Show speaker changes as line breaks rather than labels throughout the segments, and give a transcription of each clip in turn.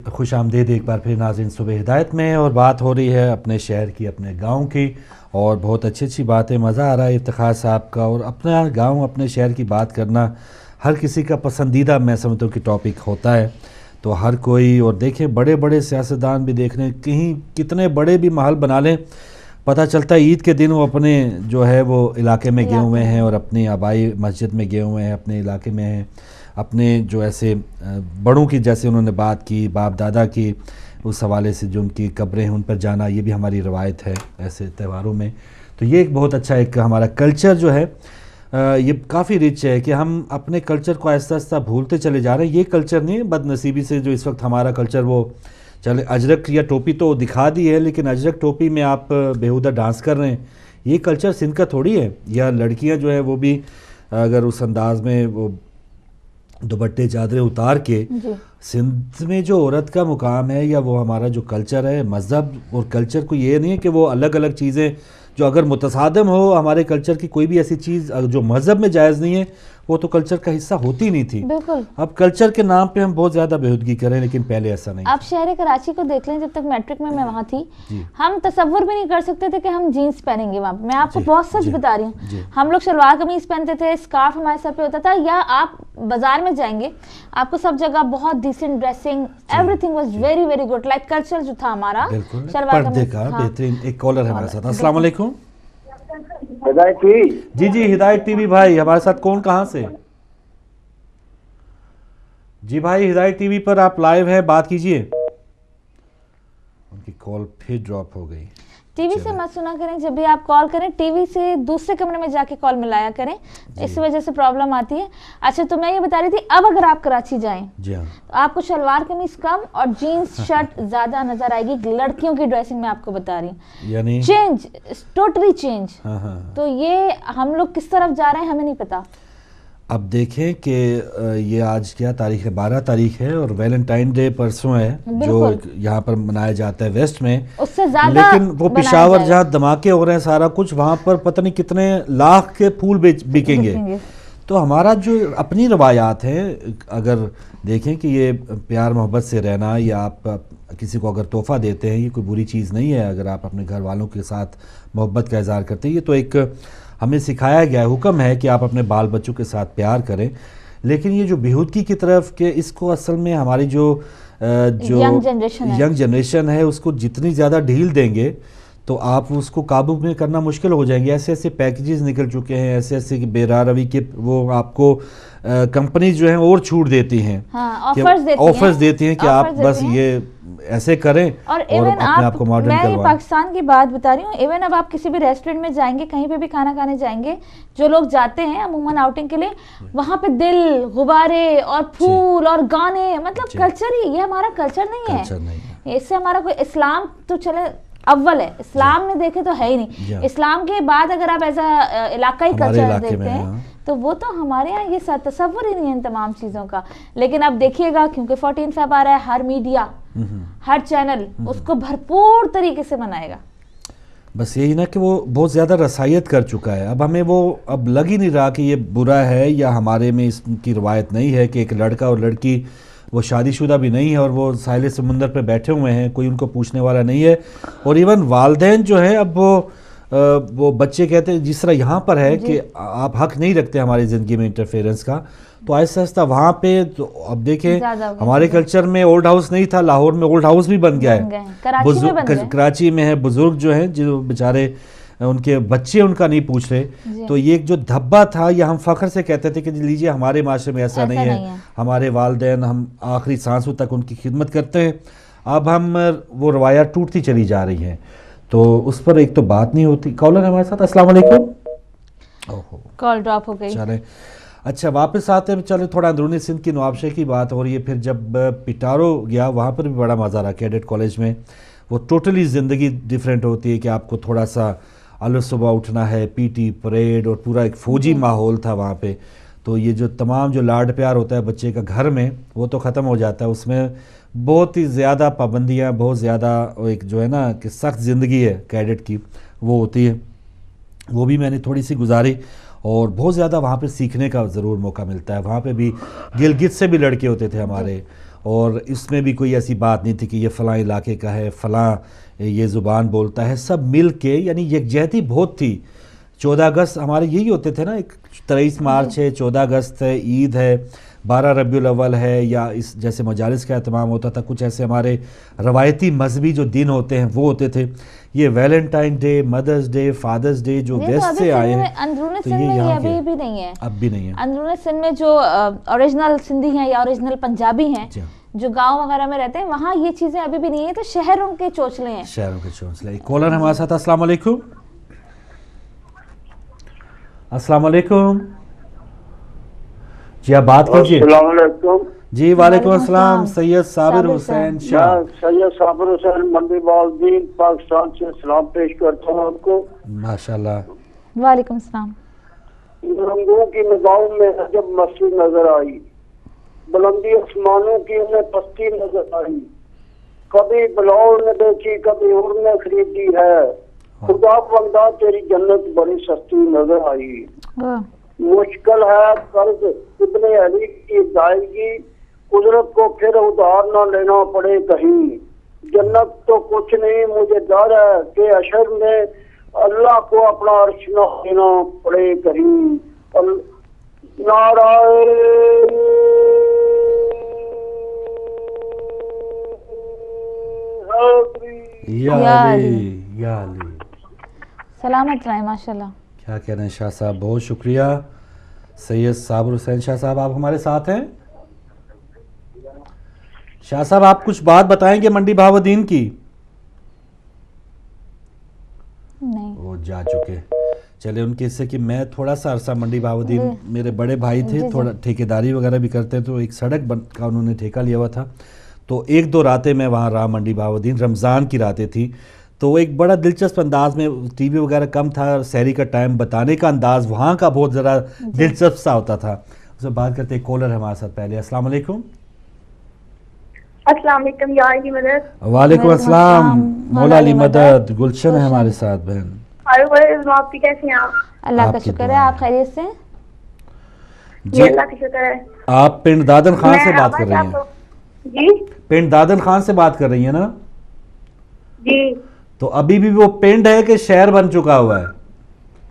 خوش آمدید ایک بار پھر ناظرین صبح ہدایت میں، اور بات ہو رہی ہے اپنے شہر کی، اپنے گاؤں کی، اور بہت اچھی باتیں، مزہ آ رہا ہے افتخار صاحب کا۔ اور اپنا گاؤں اپنے شہر کی بات کرنا ہر کسی کا پسندیدہ میں سمجھتا ہوں کہ ٹاپک ہوتا ہے، تو ہر کوئی، اور دیکھیں بڑے بڑے سیاستدان بھی دیکھ لیں، کہیں کتنے بڑے بھی محل بنا لیں، پتہ چلتا ہے عید کے دن وہ اپنے جو ہے وہ علاقے میں گئے ہوئے ہیں، اور اپنی آبائی مسجد میں گئے ہوئے ہیں، اپنے علاقے میں ہیں، اپنے جو ایسے بڑوں کی جیسے انہوں نے بات کی، باپ دادا کی، اس حوالے سے جو ان کی قبریں ہیں ان پر جانا، یہ بھی ہماری روایت ہے ایسے تہواروں میں۔ تو یہ ایک بہت اچھا ایک ہمارا کلچر جو ہے یہ کافی رچ ہے کہ ہم اپنے کلچر کو آہستہ آہستہ بھولتے چلے جا رہے ہیں۔ یہ کلچر نہیں، بد نصیبی سے جو اس وقت ہمارا کلچر وہ چلے، اجرک یا ٹوپی تو دکھا دی ہے، لیکن اجرک ٹوپی میں آپ بیہودہ ڈانس کر رہے ہیں، یہ کلچر سندھ کا تھوڑی ہے۔ یا لڑکیاں جو ہیں وہ بھی اگر اس انداز میں وہ دوپٹے چادریں اتار کے، سندھ میں جو عورت کا مقام ہے یا وہ ہمارا جو کلچر ہے، مذہب اور کلچر کو یہ نہیں ہے کہ وہ الگ الگ چیزیں جو اگر متصادم ہو ہمارے کلچر کی کوئی بھی ایسی چیز جو مذہب میں جائز نہیں ہے وہ تو کلچر کا حصہ ہوتی نہیں تھی۔
بالکل،
اب کلچر کے نام پہ ہم بہت زیادہ بےہودگی کریں، لیکن پہلے ایسا نہیں۔
آپ شہر کراچی کو دیکھ لیں، جب تک میٹرک میں وہاں تھی ہم تصور بھی نہیں کر سکتے تھے کہ ہم جینز پہنیں گے وہاں پہ۔ میں آپ کو بہت سچ بتا رہی ہوں، ہم لوگ شلوار قمیض پہنتے تھے، اسکارف ہمارے سر پہ ہوتا تھا، یا آپ بازار میں جائیں گے آپ کو سب جگہ بہت decent dressing, every thing was very very good, like culture جو تھا ہمارا شلوار
پردے کا بہترین۔ ایک کالر ہے ہمارے ساتھ، السلام علیکم۔
ہدایت ٹی
جی ہدایت ٹی وی بھائی، ہمارے ساتھ کون کہاں سے؟ جی بھائی ہدایت ٹی وی پر آپ لائیو ہیں، بات کیجئے۔ ان کی کال پھر ڈراپ ہو گئی۔
ٹی وی سے مت سنا کریں، جب بھی آپ کال کریں ٹی وی سے دوسرے کمرے میں جا کے کال ملایا کریں، اس وجہ سے پرابلم آتی ہے۔ اچھا، تو میں یہ بتا رہی تھی، اب اگر آپ کراچی جائیں تو آپ کو شلوار قمیض کم اور جینز شرٹ زیادہ نظر آئے گی۔ لڑکیوں کی ڈریسنگ میں آپ کو بتا رہی ہوں،
یعنی
چینج، ٹوٹلی چینج۔ تو یہ ہم لوگ کس طرف جا رہے ہیں ہمیں نہیں پتا۔
اب دیکھیں کہ یہ آج کیا تاریخ ہے، 12 تاریخ ہے، اور ویلنٹائن ڈے پرسوں ہے جو یہاں پر منایا جاتا ہے ویسٹ میں،
اس سے زیادہ
لیکن وہ پشاور جہاں دھماکے ہو رہے ہیں سارا کچھ، وہاں پر پتہ نہیں کتنے لاکھ کے پھول بکیں گے۔ تو ہمارا جو اپنی روایات ہیں، اگر دیکھیں کہ یہ پیار محبت سے رہنا، یا آپ کسی کو اگر تحفہ دیتے ہیں، یہ کوئی بری چیز نہیں ہے۔ اگر آپ اپنے گھر والوں کے ساتھ محبت کا اظہار کرتے ہیں، یہ تو ایک ہمیں سکھایا گیا ہے، حکم ہے کہ آپ اپنے بال بچوں کے ساتھ پیار کریں۔ لیکن یہ جو بےہودگی کی طرف کہ اس کو اصل میں ہماری جو ینگ جنریشن ہے اس کو جتنی زیادہ ڈھیل دیں گے تو آپ اس کو قابو میں کرنا مشکل ہو جائیں گے۔ ایسے ایسے پیکیجز نکل چکے ہیں، ایسے ایسے بے راہ روی کے وہ آپ کو کمپنیز جو ہیں اور چھوٹ دیتی ہیں، آفرز دیتی ہیں کہ آپ بس یہ ایسے کریں اور اپنے آپ کو ماڈرن کروائیں۔
میں پاکستان کی بات بتا رہی ہوں، ایون اب آپ کسی بھی ریسٹورنٹ میں جائیں گے، کہیں پہ بھی کھانا کھانے جائیں گے، جو لوگ جاتے ہیں عموماً آؤٹنگ کے لیے، وہاں پہ دل، غبارے اور پھول اور گانے، مطلب کلچر ہی، یہ ہمارا کلچر نہیں ہے۔ اس سے ہمارا کوئی، اسلام تو چلے اول ہے، اسلام نے دیکھے تو ہے ہی نہیں، اسلام کے بعد اگر آپ ایسا علاقائی کلچر دیکھتے ہیں تو وہ تو ہمارے یہاں یہ تصور ہی نہیں ہے ان تمام چیزوں کا۔ لیکن اب دیکھیے گا، کیونکہ 14 فیب آ رہا ہے، ہر میڈیا، ہر چینل اس کو بھرپور طریقے سے منائے گا۔
بس یہی نا کہ وہ بہت زیادہ رسائیت کر چکا ہے، اب ہمیں وہ اب لگ ہی نہیں رہا کہ یہ برا ہے، یا ہمارے میں اس کی روایت نہیں ہے کہ ایک لڑکا اور لڑکی وہ شادی شدہ بھی نہیں ہے اور وہ ساحل سمندر پہ بیٹھے ہوئے ہیں، کوئی ان کو پوچھنے والا نہیں ہے۔ اور ایون والدین جو ہیں اب وہ بچے کہتے ہیں جس طرح یہاں پر ہے کہ آپ حق نہیں رکھتے ہماری زندگی میں انٹرفیرنس کا، تو آہستہ آہستہ وہاں پہ تو اب دیکھیں ہمارے کلچر میں اولڈ ہاؤس نہیں تھا، لاہور میں اولڈ ہاؤس بھی بن گیا ہے، کراچی میں ہے، بزرگ جو ہیں جو بیچارے ان کے بچے ان کا نہیں پوچھ رہے۔ تو یہ ایک جو دھبا تھا، یہ ہم فخر سے کہتے تھے کہ لیجیے ہمارے معاشرے میں ایسا نہیں ہے، ہمارے والدین ہم آخری سانسوں تک ان کی خدمت کرتے ہیں۔ اب ہم وہ روایات ٹوٹتی چلی جا رہی ہیں، تو اس پر ایک تو بات نہیں ہوتی۔ کالر ہمارے ساتھ، السلام علیکم۔
کال ڈراپ ہو گئی۔
چلیں اچھا واپس آتے ہیں، چلے تھوڑا اندرونی سندھ کی نوابشاہ کی بات ہو رہی ہے۔ پھر جب پٹارو گیا وہاں پر بھی بڑا مزہ رہا، کیڈٹ کالج میں وہ ٹوٹلی زندگی ڈیفرنٹ ہوتی ہے کہ آپ کو تھوڑا سا صبح اٹھنا ہے، پی ٹی پریڈ، اور پورا ایک فوجی ماحول تھا وہاں پہ۔ تو یہ جو تمام جو لاڈ پیار ہوتا ہے بچے کا گھر میں، وہ تو ختم ہو جاتا ہے، اس میں بہت ہی زیادہ پابندیاں، بہت زیادہ ایک جو ہے نا کہ سخت زندگی ہے کیڈٹ کی وہ ہوتی ہے، وہ بھی میں نے تھوڑی سی گزاری، اور بہت زیادہ وہاں پہ سیکھنے کا ضرور موقع ملتا ہے۔ وہاں پہ بھی گلگت سے بھی لڑکے ہوتے تھے ہمارے، اور اس میں بھی کوئی ایسی بات نہیں تھی کہ یہ فلاں علاقے کا ہے، فلاں یہ زبان بولتا ہے، سب مل کے، یعنی یکجہتی بہت تھی۔ 14 اگست ہمارے یہی ہوتے تھے نا، 23 مارچ ہے، 14 اگست ہے، عید ہے، 12 ربیع الاول ہے، یا اس جیسے مجالس کا اہتمام ہوتا تھا، کچھ ایسے ہمارے روایتی مذہبی جو دن ہوتے ہیں وہ ہوتے تھے۔ یہ ویلنٹائن ڈے، مدرس ڈے، فادرس ڈے جو ویسٹ سے آئے ہیں،
اندرون
تو
سندھ
یہ
میں
یہاں
یہ
کے
ابھی بھی نہیں ہے،
اب بھی نہیں ہے۔
اندرون سندھ میں جو اوریجنل سندھی ہیں یا اوریجنل پنجابی ہیں جو گاؤں وغیرہ میں رہتے ہیں، وہاں یہ چیزیں ابھی بھی نہیں ہیں، تو شہروں کے چوچلے ہیں،
شہروں کے چوچلے۔ ایک کالر ہمارے ساتھ، السلام علیکم۔ السلام علیکم جی، آپ بات کیجئے۔
السلام علیکم
جی وعلیکم السلام، سید صابر حسین شاہ۔
میں سید صابر حسین منڈی بالدین پاکستان سے سلام پیش کرتا ہوں آپ کو۔
ماشاءاللہ۔
وعلیکم السلام۔
رنگوں کی نگاہوں میں عجب مستی نظر آئی، بلندی آسمانوں کی انہیں پستی نظر آئی، کبھی بلاؤ نے دیکھی کبھی اور نے خریدی ہے، خدا بندہ تیری جنت بڑی سستی نظر آئی۔ مشکل ہے قرض ابن علی کی ادائیگی، قدرت کو پھر ادھار نہ لینا پڑے کہیں، جنت تو کچھ نہیں مجھے ڈر ہے کہ حشر میں اللہ کو اپنا عرش نہ دینا پڑے کہیں۔ نعرہ
یا علی یا علی،
سلامت رہے ماشاءاللہ۔
کیا کہہ رہے ہیں شاہ صاحب، بہت شکریہ سید صابر حسین شاہ صاحب، آپ ہمارے ساتھ ہیں۔ شاہ صاحب آپ کچھ بات بتائیں گے منڈی بہاؤالدین کی؟
نہیں،
وہ جا چکے۔ چلے ان کے سے کہ میں تھوڑا سا عرصہ منڈی بہاؤالدین، میرے بڑے بھائی تھے، تھوڑا ٹھیکیداری وغیرہ بھی کرتے تو ایک سڑک کا انہوں نے ٹھیکہ لیا ہوا تھا، تو 1-2 راتیں میں وہاں رہا منڈی بہاؤالدین، رمضان کی راتیں تھی، تو ایک بڑا دلچسپ انداز میں، ٹی وی وغیرہ کم تھا، سحری کا ٹائم بتانے کا انداز وہاں کا بہت ذرا دلچسپ سا ہوتا تھا۔ اس سے بات کرتے ہیں، کالر ہمارے ساتھ پہلے۔ السلام علیکم۔
السلام علیکم یا علی مدد۔
وعلیکم السلام، مولا علی مدد، گلشن ہے ہمارے ساتھ بہن۔
آپ کی کیسے ہیں آپ؟
اللہ کا شکر ہے، آپ خیریت سے؟
جی اللہ کا شکر ہے۔
آپ پنڈ دادن خان سے بات کر رہی ہیں؟
جی
پنڈ دادن خان سے بات کر رہی ہیں نا؟
جی۔
تو ابھی بھی وہ پنڈ ہے کہ شہر بن چکا ہوا ہے؟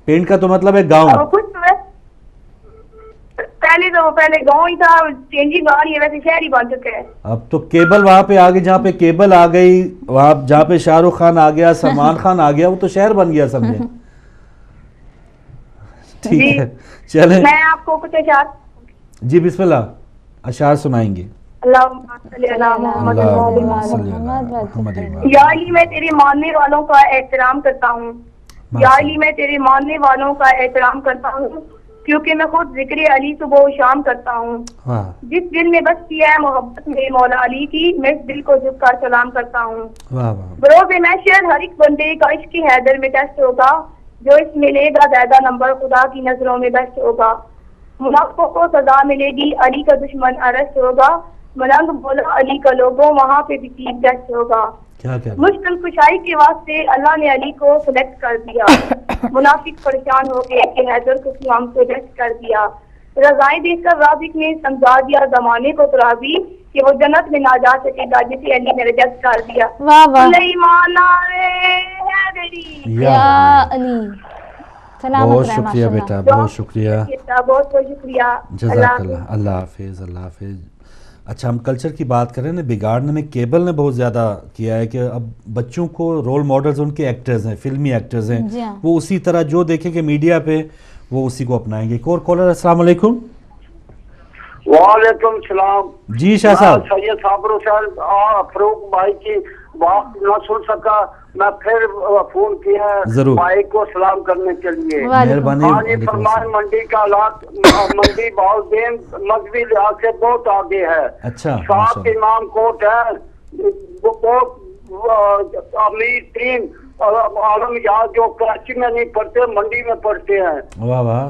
پنڈ کا تو مطلب ہے گاؤں۔
پہلے گاؤں ہی تھا، چینجنگ آ رہی ہے، ویسے شہر ہی بن چکا ہے۔
اب تو کیبل وہاں پہ آگے، جہاں پہ کیبل آ گئی، وہاں جہاں پہ شاہ رخ خان آ گیا، سلمان خان آ گیا، وہ تو شہر بن گیا سمجھیں۔ ٹھیک ہے چلیں،
میں آپ کو کچھ اشعار
جی بسم اللہ، اشعار سنائیں گے۔
یا علی میں تیرے ماننے والوں کا احترام کرتا ہوں، یا علی میں تیرے ماننے والوں کا احترام کرتا ہوں، کیونکہ میں خود ذکر علی صبح و شام کرتا ہوں۔ جس دل نے بس کیا ہے محبت میں مولا علی کی، میں اس دل کو جھک کر سلام کرتا ہوں۔ بروز محشر ہر ایک بندے کا عشق حیدر میں ٹیسٹ ہوگا، جو اس ملے گا زیادہ نمبر خدا کی نظروں میں بیسٹ ہوگا۔ منافقوں کو سزا ملے گی، علی کا دشمن ارسٹ ہوگا، ملنگ بولا علی کا لوگوں وہاں پہ بھی چیف گیسٹ ہوگا۔ مشکل کشائی کے واسطے اللہ نے علی کو سلیکٹ کر دیا، منافق پریشان ہو گئے کہ حیدر کو ہم کو ریسٹ کر دیا۔ رضائیں دیکھ کر رازق نے سمجھا دیا زمانے کو ترابی، کہ وہ جنت میں نہ جا سکے گا جسے علی نے ریجیکٹ کر دیا۔ سلیمان
یا علی،
بہت شکریہ بیٹا، بہت شکریہ،
بہت بہت شکریہ،
جزاک اللہ، اللہ حافظ، اللہ حافظ۔ اچھا، ہم کلچر کی بات کریں نا، بگاڑنے میں کیبل نے بہت زیادہ کیا ہے کہ اب بچوں کو رول ماڈلز ان کے ایکٹرز ہیں، فلمی ایکٹرز ہیں، وہ اسی طرح جو دیکھیں کہ میڈیا پہ وہ اسی کو اپنائیں گے۔ ایک اور کالر، السلام علیکم۔
وعلیکم السلام
جی شاہ صاحب۔
سید صابر حسین فروخ بھائی کی بات نہ سن سکا، میں پھر فون کیا ہے بھائی کو سلام کرنے کے لیے۔
مہربانی
فرمان منڈی کا حالات، منڈی بہاؤالدین مذہبی لحاظ سے بہت آگے ہے۔
اچھا،
7 امام کوٹ ہے، بہت امیر ترین عالم یاد جو کراچی میں نہیں پڑھتے، منڈی میں پڑھتے ہیں۔
واہ واہ۔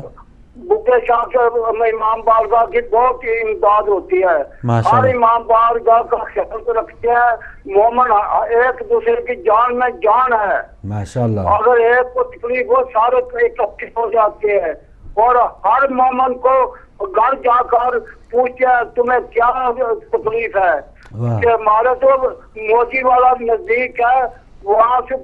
بکے شاہ سے امام بارگاہ کی بہت ہی امداد ہوتی ہے، ہر امام بارگاہ کا خیال رکھتے ہیں، مومن ایک دوسرے کی جان میں جان ہے،
ماشاءاللہ۔
اگر ایک کو تکلیف ہو سارے اکٹھے ہو جاتے ہیں، اور ہر مومن کو گھر جا کر پوچھتے ہیں تمہیں کیا تکلیف ہے،
वाह।
कि हमारा तो मोदी वाला नजदीक है, वहाँ से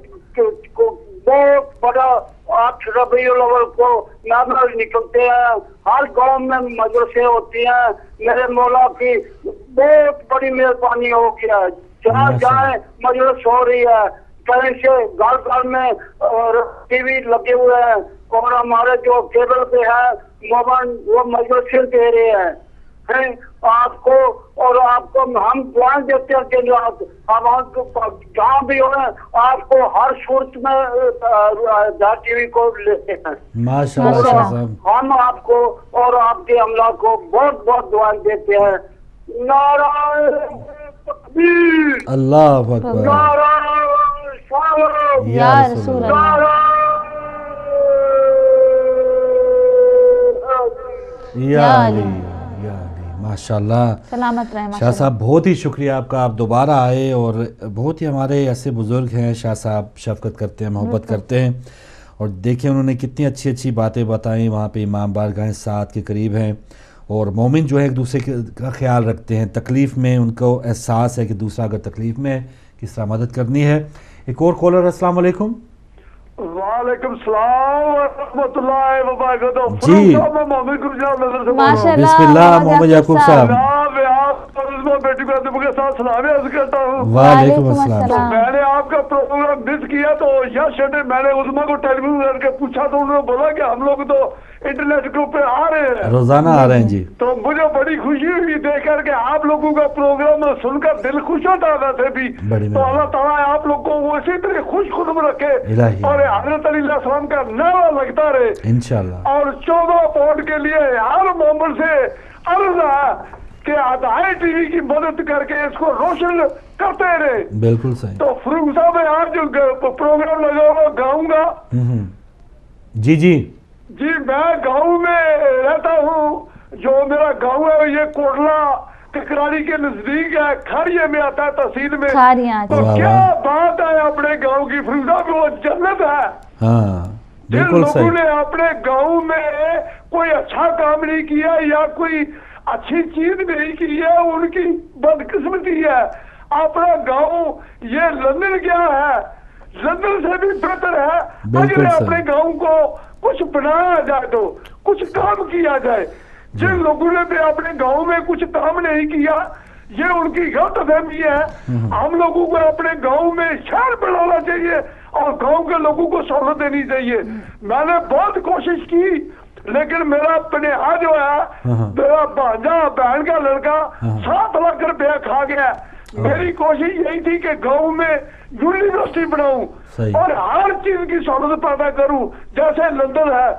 बहुत बड़ा 8 रबीउल अव्वल को नामल निकलते हैं, हर गांव में मदरसे होती हैं। मेरे मौला की बहुत बड़ी मेहरबानी हो गया, जहाँ जाए मजलिस हो रही है, कहीं से घर घर में टीवी लगे हुए हैं, और हमारे जो केबल पे है मोबाइल वो मजलिस दे रहे हैं आपको, और आपको हम दुआएं देते हैं कि आप जहाँ भी हो आपको हर सूरत में टीवी को लेते हैं
माशाअल्लाह।
हम आपको और आपके अमला को बहुत बहुत दुआएं देते हैं। नारायण तकबीर,
अल्लाह अकबर,
नारायण सलाम,
या रसूल अल्लाह,
या अली, या अली, माशाअल्लाह।
सलामत रहे
शाह
माशाल्लाह।
साहब बहुत ही शुक्रिया आपका, आप दोबारा आए, और बहुत ही हमारे ऐसे बुज़ुर्ग हैं शाह साहब, शफ़क़त करते हैं, मोहब्बत करते हैं, और देखिए उन्होंने कितनी अच्छी अच्छी बातें बताई। वहाँ पे इमाम बारगाह 7 के करीब हैं, और मोमिन जो है एक दूसरे का ख्याल रखते हैं, तकलीफ़ में उनको एहसास है कि दूसरा अगर तकलीफ़ में है किस तरह मदद करनी है। एक और कॉलर, अस्सलाम वालेकुम।
वालेकुम सलाम व रहमतुल्लाहि व बरकातहू।
जी।
मोहम्मद गुरजाल नजर से
माशाल्लाह,
बिस्मिल्लाह मोहम्मद याकूब साहब।
बेटी को के साथ सलाम अर्ज करता हूँ।
वालेकुम
वालेकुम
अस्सलाम।
अस्सलाम।
मैंने आपका प्रोग्राम मिस किया तो यस्टरडे मैंने उस्मा को टेलीफोन करके पूछा तो उन्होंने बोला कि हम लोग तो इंटरनेट ग्रुप पे आ रहे हैं,
रोज़ाना आ रहे हैं जी।
तो मुझे बड़ी खुशी हुई देख करके आप लोगों का प्रोग्राम सुनकर दिल खुश होता है वैसे भी।
बड़ी
तो अल्लाह ताला आप लोग को वो इसी तरह खुश खुदम रखे
इलाही।
और हजरत अली सलाम का नारा लगता रहे
इंशाअल्लाह।
और 14 पॉइंट के लिए हर मोमेंट से अर्ज है कि अदाए टीवी की मदद करके इसको रोशन करते रहे।
बिल्कुल सही।
तो फरूक साहब आज जो प्रोग्राम लगा हुआ गाऊंगा।
जी जी
जी मैं गांव में रहता हूँ, जो मेरा गांव है ये कोटला ककरारी के नजदीक है, खारिये में आता है तहसील में।
खारियां,
तो
वाह,
क्या
वाह।
बात है अपने गांव की, फरूक साहब वो जन्नत है।
हाँ
जिन
बिल्कुल
लोगों
सही।
ने अपने गांव में कोई अच्छा काम नहीं किया या कोई अच्छी चीज नहीं की है, उनकी बदकिस्मती है। अपना गांव ये लंदन क्या है, लंदन से भी बेहतर है।
बिल्कुल
अगर
सही।
अपने गांव को कुछ बनाया जाए तो कुछ काम किया जाए। जिन लोगों ने भी अपने गांव में कुछ काम नहीं किया ये उनकी गलतफहमी है। हम लोगों को अपने गांव में शहर बनाना चाहिए और गांव के लोगों को सहूलत देनी चाहिए। मैंने बहुत कोशिश की लेकिन मेरा पनेहा जो है, मेरा भांजा बहन का लड़का 7 लाख रुपया खा गया। मेरी कोशिश यही थी कि गांव में यूनिवर्सिटी बनाऊं
सही।
और हर चीज की सहूलत पैदा करूं जैसे लंदन है।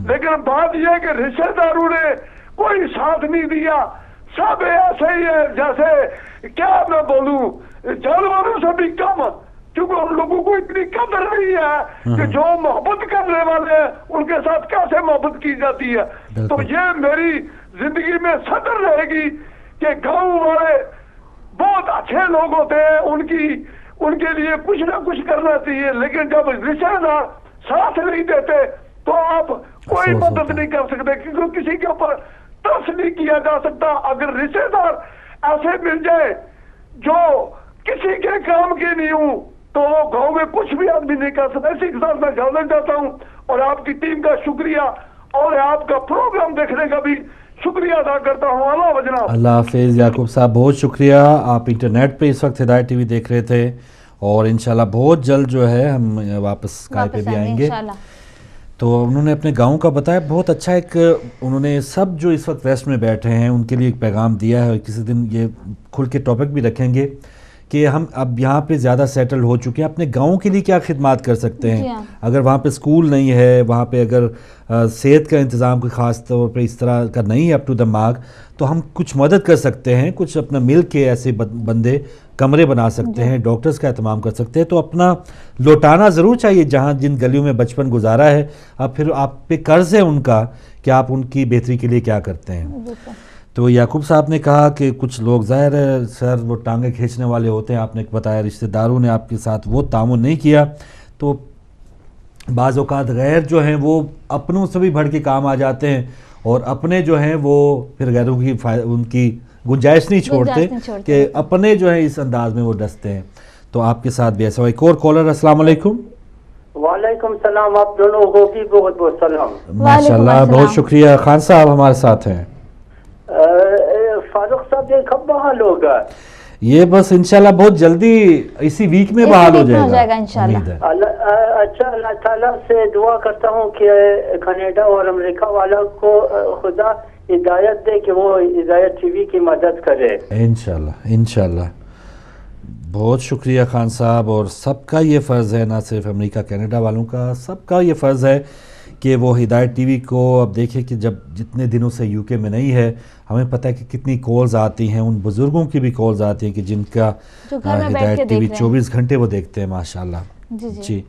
लेकिन बात यह है कि रिश्तेदारों ने कोई साथ नहीं दिया, सब ऐसे ही है जैसे क्या मैं बोलूं जानवरों से भी कम, क्योंकि उन लोगों को इतनी कदर नहीं है कि जो मोहब्बत करने वाले हैं उनके साथ कैसे मोहब्बत की जाती है। तो ये मेरी जिंदगी में सदर रहेगी कि गांव वाले बहुत अच्छे लोग होते हैं, उनके लिए कुछ ना कुछ करना चाहिए। लेकिन जब रिश्तेदार साथ नहीं देते तो आप कोई मदद नहीं कर सकते, क्योंकि किसी के ऊपर तरस नहीं किया जा सकता। अगर रिश्तेदार ऐसे मिल जाए जो किसी के काम के नहीं हूं तो वो गांव में कुछ भी आदमी नहीं कर सकता। इसी के साथ मैं जानना चाहता हूं और आपकी टीम का शुक्रिया और आपका प्रोग्राम देखने का भी शुक्रिया अदा करता हूँ। अल्लाह वजनाब।
अल्लाह हाफिज़ याकूब साहब, बहुत शुक्रिया। आप इंटरनेट पे इस वक्त हिदायत टीवी देख रहे थे और इंशाल्लाह बहुत जल्द जो है हम वापस स्काई पे भी आएंगे। तो उन्होंने अपने गांव का बताया, बहुत अच्छा। एक उन्होंने सब जो इस वक्त वेस्ट में बैठे हैं उनके लिए एक पैगाम दिया है। किसी दिन ये खुल के टॉपिक भी रखेंगे कि हम अब यहाँ पे ज़्यादा सेटल हो चुके हैं, अपने गांव के लिए क्या खिदमात कर सकते हैं। अगर वहाँ पे स्कूल नहीं है, वहाँ पे अगर सेहत का इंतज़ाम कोई ख़ास तौर पे इस तरह का नहीं है अप टू द मार्क, तो हम कुछ मदद कर सकते हैं। कुछ अपना मिल के ऐसे बंदे कमरे बना सकते हैं, डॉक्टर्स का एहतमाम कर सकते हैं। तो अपना लौटाना ज़रूर चाहिए जहाँ जिन गलियों में बचपन गुजारा है। अब फिर आप पे कर्ज़ है उनका कि आप उनकी बेहतरी के लिए क्या करते हैं। तो याकूब साहब ने कहा कि कुछ लोग ज़ाहिर है सर वो टांगे खींचने वाले होते हैं। आपने बताया रिश्तेदारों ने आपके साथ वो तामुन नहीं किया, तो बाज़ औक़ात गैर जो हैं वो अपनों से भी बढ़ के काम आ जाते हैं और अपने जो हैं वो फिर गैरों की उनकी गुंजाइश नहीं छोड़ते कि अपने जो है इस अंदाज में वो डसते हैं। तो आपके साथ भी ऐसा हुआ। एक और कॉलर, अस्सलाम वालेकुम।
वालेकुम सलाम, आप दोनों को भी बहुत बहुत सलाम।
माशाल्लाह, बहुत शुक्रिया। खान साहब हमारे साथ हैं।
फारूक साहब ये कब बहाल होगा?
ये बस इंशाल्लाह बहुत जल्दी इसी वीक में बहाल हो जाएगा
इंशाल्लाह।
अच्छा, अल्लाह ताला से दुआ करता हूँ कि कनाडा और अमेरिका वालों को खुदा हिदायत दे कि वो हिदायत टीवी की मदद करे
इंशाल्लाह इंशाल्लाह। बहुत शुक्रिया खान साहब। और सबका ये फ़र्ज़ है, ना सिर्फ अमेरिका कनाडा वालों का, सबका ये फ़र्ज़ है कि वो हिदायत टीवी को, अब देखिए कि जब जितने दिनों से यूके में नहीं है, हमें पता है कि कितनी कॉल्स आती हैं, उन बुज़ुर्गों की भी कॉल्स आती हैं कि जिनका हिदायत टीवी 24 घंटे वो देखते हैं माशाल्लाह। जी।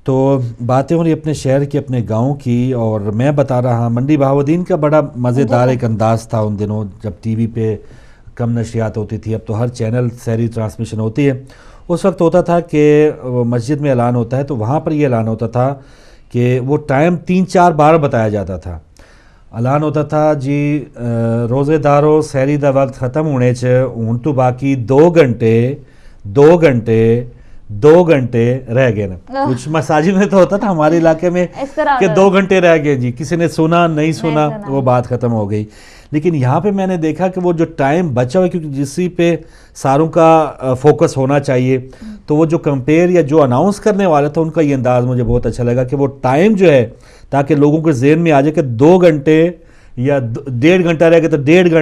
तो बातें हो रही अपने शहर की, अपने गांव की, और मैं बता रहा, मंडी बहाउद्दीन का बड़ा मज़ेदार एक अंदाज़ था उन दिनों जब टीवी पे कम नशियात होती थी। अब तो हर चैनल सहरी ट्रांसमिशन होती है। उस वक्त होता था कि मस्जिद में ऐलान होता है तो वहाँ पर ये ऐलान होता था कि वो टाइम 3-4 बार बताया जाता था। ऐलान होता था जी रोज़ेदारों सहरी दा वक्त ख़त्म होने च हूँ तो बाकी 2 घंटे रह गए ना। कुछ मसाजिद में तो होता था हमारे इलाके में कि 2 घंटे रह गए जी, किसी ने सुना नहीं सुना वो बात ख़त्म हो गई। लेकिन यहाँ पे मैंने देखा कि वो जो टाइम बचा हुआ है, क्योंकि जिसी पे सारों का फोकस होना चाहिए, तो वो जो कंपेयर या जो अनाउंस करने वाला था उनका ये अंदाज़ मुझे बहुत अच्छा लगा कि वो टाइम जो है, ताकि लोगों के ज़हन में आ जाए कि 2 घंटे या 1.5 घंटा रह गया तो 1.5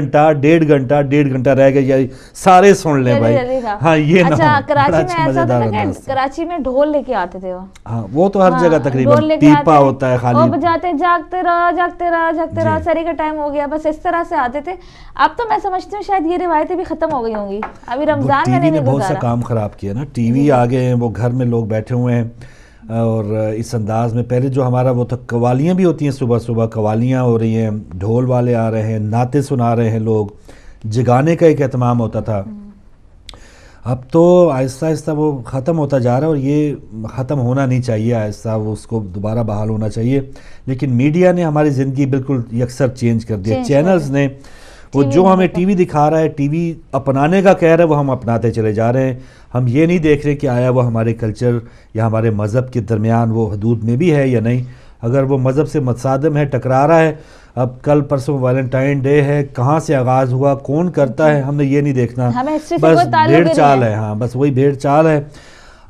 घंटा रह गया, या सारे सुन लें भाई। हाँ ये
अच्छा, कराची में ऐसा था कि कराची में ढोल लेके आते थे वो।
हाँ वो तो हर जगह तकरीबन पीपा होता है खाली,
वो बजाते जागते रहा सरी का टाइम हो गया, बस इस तरह से आते थे। अब तो मैं समझती हूँ शायद ये रिवायतें भी खत्म हो गई होंगी। अभी रमजान में नहीं
बहुत सा काम खराब किया ना, टीवी आ गए हैं, वो घर में लोग बैठे हुए हैं और इस अंदाज़ में। पहले जो हमारा वो तो कवालियाँ भी होती हैं, सुबह सुबह कवालियाँ हो रही हैं, ढोल वाले आ रहे हैं, नाते सुना रहे हैं लोग, जगाने का एक एहतमाम होता था। अब तो आहिस्ता आहिस्ता वो ख़त्म होता जा रहा है और ये ख़त्म होना नहीं चाहिए, आहिस्ता वो उसको दोबारा बहाल होना चाहिए। लेकिन मीडिया ने हमारी ज़िंदगी बिल्कुल यकसर चेंज कर दिया। चैनल्स ने वो जो हमें टीवी दिखा रहा है, टीवी अपनाने का कह रहा है, वो हम अपनाते चले जा रहे हैं। हम ये नहीं देख रहे कि आया वो हमारे कल्चर या हमारे मज़हब के दरमियान वो हदूद में भी है या नहीं। अगर वो मज़हब से मुतसादिम है, टकरा रहा है, अब कल परसों वैलेंटाइन डे है, कहाँ से आगाज़ हुआ, कौन करता है, हमने ये नहीं देखना, बस भेड़ चाल है। हाँ बस वही भेड़ चाल है।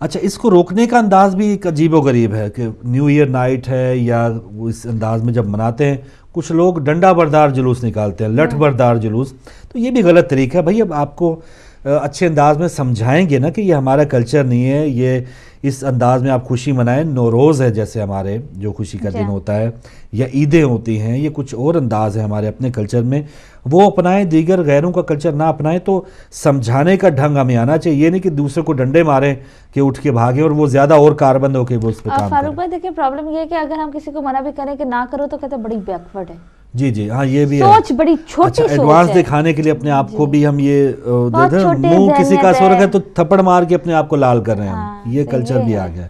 अच्छा, इसको रोकने का अंदाज़ भी एक अजीबोगरीब है कि न्यू ईयर नाइट है या इस अंदाज़ में जब मनाते हैं, कुछ लोग डंडा बरदार जुलूस निकालते हैं, लठ बरदार जुलूस, तो ये भी गलत तरीका है। भाई अब आपको अच्छे अंदाज में समझाएंगे ना कि ये हमारा कल्चर नहीं है, ये इस अंदाज में आप खुशी मनाएं। नौरोज़ है जैसे हमारे जो खुशी का दिन होता है, या ईदें होती हैं, ये कुछ और अंदाज है हमारे अपने कल्चर में, वो अपनाएं, दीगर गैरों का कल्चर ना अपनाएं। तो समझाने का ढंग हमें आना चाहिए, ये नहीं कि दूसरे को डंडे मारें कि उठ के भागें और वो ज़्यादा और कारबंद हो के वो उस पर काम करें।
फारूक भाई देखिए, प्रॉब्लम ये है कि अगर हम किसी को मना भी करें कि ना करो तो कहते बड़ी बैकवर्ड है।
जी जी हाँ, ये भी
सोच बड़ी छोटी
अच्छा, एडवांस दिखाने के लिए अपने आप को भी हम ये मुंह किसी का सो रखा है तो थप्पड़ मार के अपने आप को लाल कर रहे हैं हम, ये कल्चर भी आ गया।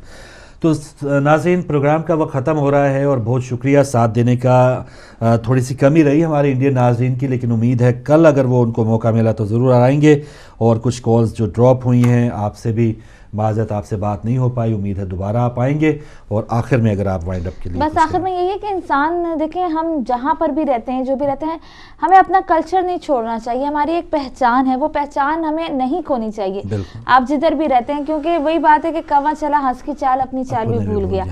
तो नाज़रीन, प्रोग्राम का वक्त ख़त्म हो रहा है और बहुत शुक्रिया साथ देने का। थोड़ी सी कमी रही हमारे इंडियन नाज़रीन की, लेकिन उम्मीद है कल अगर वो उनको मौका मिला तो ज़रूर आएंगे। और कुछ कॉल्स जो ड्रॉप हुई हैं, आपसे भी माज़रत, आपसे बात नहीं हो पाई, उम्मीद है दोबारा आप आएंगे। और आखिर में अगर आप वाइंड अप के लिए
बस आखिर में यही है कि इंसान देखें, हम जहाँ पर भी रहते हैं, जो भी रहते हैं, हमें अपना कल्चर नहीं छोड़ना चाहिए। हमारी एक पहचान है, वो पहचान हमें नहीं खोनी चाहिए, आप जिधर भी रहते हैं। क्योंकि वही बात है कि कौवा चला हंस की चाल, अपनी चाल भी भूल गया।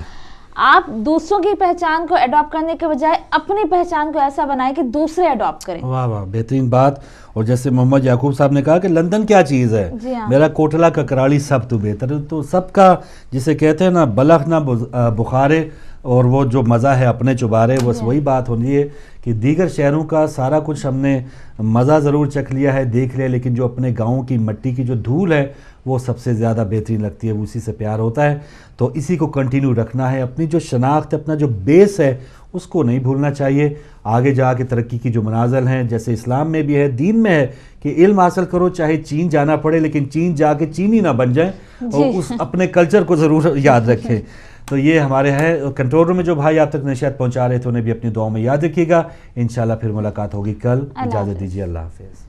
आप दूसरों की पहचान को अडॉप्ट करने के बजाय अपनी पहचान को ऐसा बनाएं कि दूसरे अडॉप्ट करें।
वाह वाह, बेहतरीन बात। और जैसे मोहम्मद याकूब साहब ने कहा कि लंदन क्या चीज़ है,
हाँ।
मेरा कोटला का कराली सब तो बेहतर है। तो सबका जिसे कहते हैं ना, बलख ना बुखारे, और वो जो मज़ा है अपने चुबारे, बस वही बात होनी है कि दीगर शहरों का सारा कुछ हमने मज़ा ज़रूर चख लिया है, देख लिया, लेकिन जो अपने गाँव की मट्टी की जो धूल है वो सबसे ज़्यादा बेहतरीन लगती है, उसी से प्यार होता है। तो इसी को कंटिन्यू रखना है, अपनी जो शनाख्त, अपना जो बेस है उसको नहीं भूलना चाहिए। आगे जाके तरक्की की जो मनाज़िल हैं, जैसे इस्लाम में भी है, दीन में है कि इल्म हासिल करो, चाहे चीन जाना पड़े, लेकिन चीन जाके चीनी ना बन जाए, और उस अपने कल्चर को ज़रूर याद रखें। तो ये हमारे हैं कंट्रोल रूम में जो भाई आप तक नशियात पहुँचा रहे थे, उन्हें भी अपनी दुआओं में याद रखिएगा। इंशाल्लाह फिर मुलाकात होगी कल। इजाज़त दीजिए, अल्लाह हाफ़िज़।